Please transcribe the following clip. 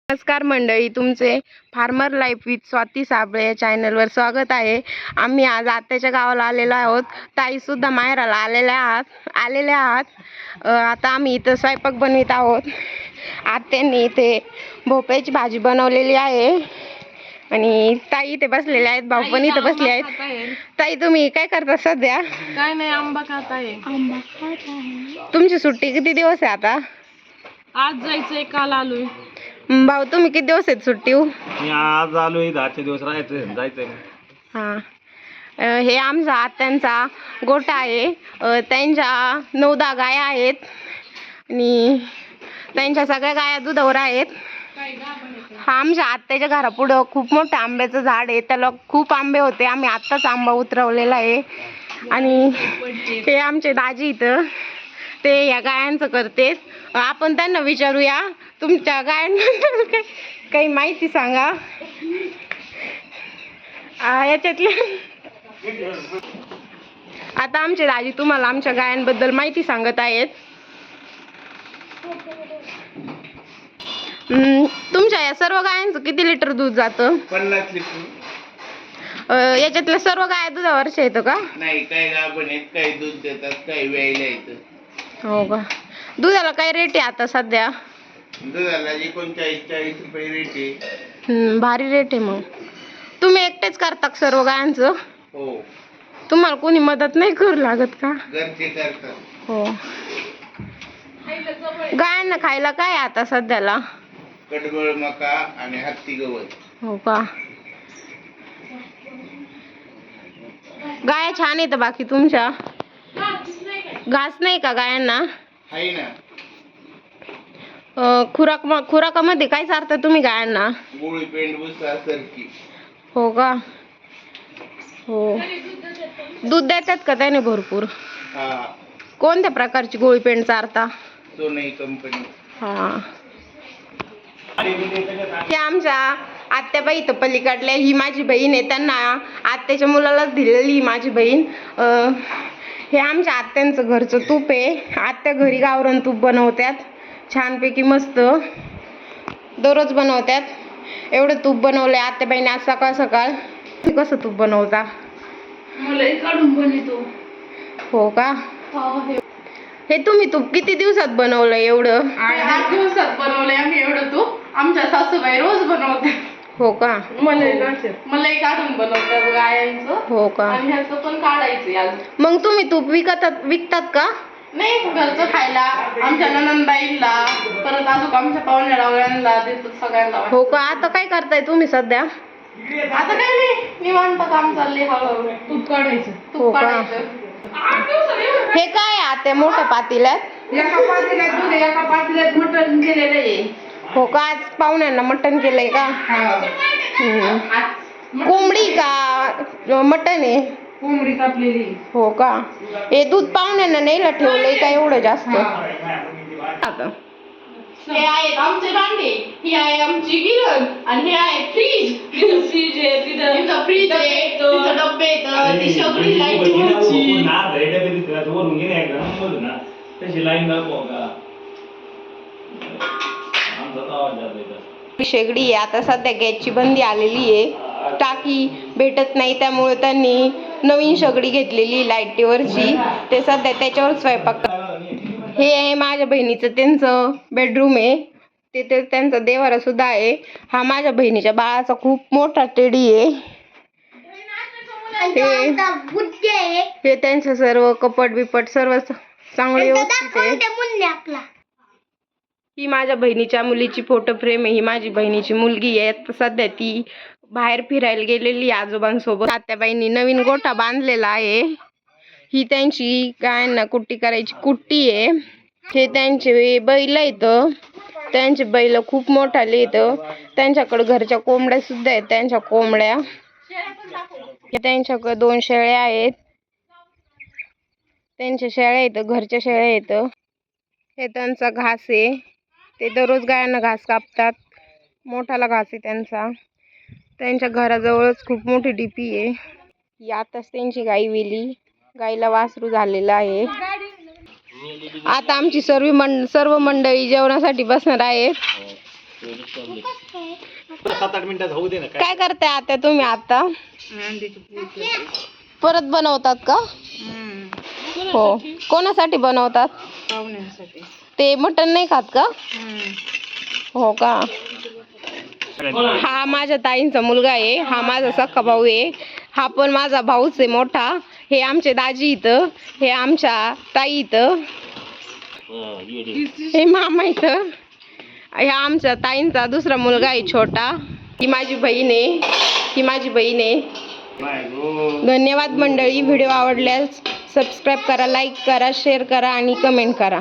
नमस्कार मंडळी, तुमचे farmer life with Swati Sable या चॅनलवर स्वागत आहे. आम्ही आज आत्याच्या गावाला आलेलो आहोत. ताई सुद्धा माहेराला आलेल्या आहात. आता आम्ही इथं स्वयंपाक बनवित आहोत. आत्यांनी इथे भोपळ्याची भाजी बनवलेली आहे आणि ताई इथे बसलेल्या आहेत, भाऊ पण इथे बसले आहेत. ताई तुम्ही काय करता सध्या? काय नाही, आंबा खात आहे. तुमची सुट्टी किती दिवस आहे आता? आज जायचंय, काल आलोय. भाऊ तुम्ही किती दिवस आहेत सुट्टी? मी आज आलोय, 10 दिवस राहायचं जायचंय. हे आमचा आत्यांचा गोठा आहे. त्यांच्या 9-10 गाया आहेत आणि त्यांच्या सगळ्या गाया दुधावर आहेत. हा आमच्या आत्याच्या घरापुढं खूप मोठं आंब्याचं झाड आहे, त्याला खूप आंबे होते. आम्ही आत्ताच आंबा उतरवलेला आहे आणि हे आमचे दाजी इथं ते या गायांचं करते. आपण त्यांना विचारूया, तुमच्या गायांबद्दल काही माहिती सांगा. याच्यातले आता आमचे दाजी तुम्हाला आमच्या गायांबद्दल माहिती सांगत आहेत. तुमच्या या सर्व गायांचं किती लिटर दूध जातं? 50 लिटर. याच्यातल्या सर्व गाया दुधावरच्या येतं का? नाही, काही गाभण आहेत, काही दूध देतात, काही वेळेला येतं. हो का? दुधाला काय रेट आहे आता सध्या? दुधाला 39-40 रुपये रेट आहे. भारी रेट आहे. मग तुम्ही एकटेच करता सर्व गायांचं? हो, तुम्हाला कोणी मदत नाही करू लागत का? घरचे करतात. हो. गायांना खायला काय आहे आता सध्याला? कडबळ, मका आणि हत्ती गवत. हो का? गाया छान आहेत बाकी तुमच्या? घास नाही का गायांना? आहे ना. खुराकामध्ये काय चारता तुम्ही गायांना? गोळी, पेंड, भुसा, सरकी. हो का? हो. दूध देतात का त्याने भरपूर? हा, कोणत्या प्रकारची गोळी पेंड चारता? सोनई कंपनी. हा. हे आमच्या आत्याबाई तर पलीकडल्या, ही माझी बहीण आहे. त्यांना आत्याच्या मुलालाच दिलेली ही माझी बहीण. हे आमच्या आत्यांचं घरचं तूप आहे. आत्या घरी गावरान तूप बनवतात, छानपैकी मस्त दररोज बनवतात. एवढं तूप बनवलंय आत्याबाईने आज सकाळ सकाळ. कसं तूप बनवता? मलाई काढून बनवतो. हो का? हे तुम्ही तूप किती दिवसात बनवलं एवढं? 8 दिवसात बनवलंय आम्ही एवढं तूप. आमच्या सासूबाई रोज बनवतात. हो का? मलाई काढून बनवतात गायांचं. हो का? आणि ह्याचं पण काढायचंय आज. मग तुम्ही तूप विकतात का? नाही, घरचं खायला, आमच्या ननंदबाईंना, परत अजून आमच्या पाहुण्या रावळ्यांना देतो, सगळ्यांना. हो का? आता काय करताय तुम्ही सध्या? आता काय नाही, निवांत काम चालले. हळूहळू तूप काढायचं. हो तूप का? काढायचं. हे काय आता मोठ्या पातेल्यात? एका पातेल्यात दूध, एका पातेल्यात मटण केलेलं आहे. हो का? आज पाहुण्यांना मटण केलंय का? कोंबडी का मटण आहे? कोंबडी कापलेली. हो का? हे दूध पाहुण्यांना न्यायला ठेवलंय का एवढं जास्त? आता हे आहेत आमचे भांडे, ही आहे आमची गिरण आणि हे आहे फ्रीज. फ्रीज आहे तिथं, फ्रीज आहे, तिथं डब्बे आहेत, ती सगळी लाईट शेगडी आहे. आता सध्या गॅसची बंदी आलेली आहे, टाकी भेटत नाही, त्यामुळे त्यांनी नवीन शेगडी घेतलेली लाईटीवरची. ते सध्या त्याच्यावर स्वयंपाक. हे आहे माझ्या बहिणीचं, त्यांचं बेडरूम आहे. तिथे त्यांचा देवारा सुद्धा आहे. हा माझ्या बहिणीच्या बाळाचा खूप मोठा टेडी आहे. हे त्यांचं सर्व कपट बिपट सर्व चांगले व्यवस्थित आहे. ही माझ्या बहिणीच्या मुलीची फोटो फ्रेम आहे. ही माझी बहिणीची मुलगी आहे. सध्या ती बाहेर फिरायला गेलेली आजोबांसोबत. आत्याबाईंनी नवीन गोठा बांधलेला आहे. ही त्यांची गायांना कुट्टी करायची कुट्टी आहे. हे त्यांचे बैल आहेत. त्यांचे बैल खूप मोठाले आहेत. त्यांच्याकडे घरच्या कोंबड्या सुद्धा आहेत. त्यांच्या कोंबड्या, त्यांच्याकडे 2 शेळ्या आहेत. त्यांच्या शेळ्या आहेत, घरच्या शेळ्या आहेत. हे त्यांचा घास आहे. ते दररोज गायांना घास कापतात. मोठाला घास आहे त्यांचा. त्यांच्या घराजवळच खूप मोठी डीपी आहे. ही आताच त्यांची गाई विली. गाईला वासरू झालेलं आहे. आता आमची सर्व मंडळी जेवणासाठी बसणार आहेत. 7-8 मिनिटात होऊ दे ना. काय करताय आता तुम्ही आता परत बनवतात का? हो. कोणासाठी बनवतात? ते मटण नाही खात का? हो का? हा माझ्या ताईंचा मुलगा आहे, हा माझा सख्खा भाऊ आहे, हा पण माझा भाऊच आहे मोठा. हे आमचे दाजी इथं, हे आमच्या ताई इथं, हे मामा इथं, ह्या आमच्या ताईंचा दुसरा मुलगा आहे छोटा. ही माझी बहीण आहे. धन्यवाद मंडळी. व्हिडिओ आवडल्यास सबस्क्राईब करा, लाईक करा, शेअर करा आणि कमेंट करा.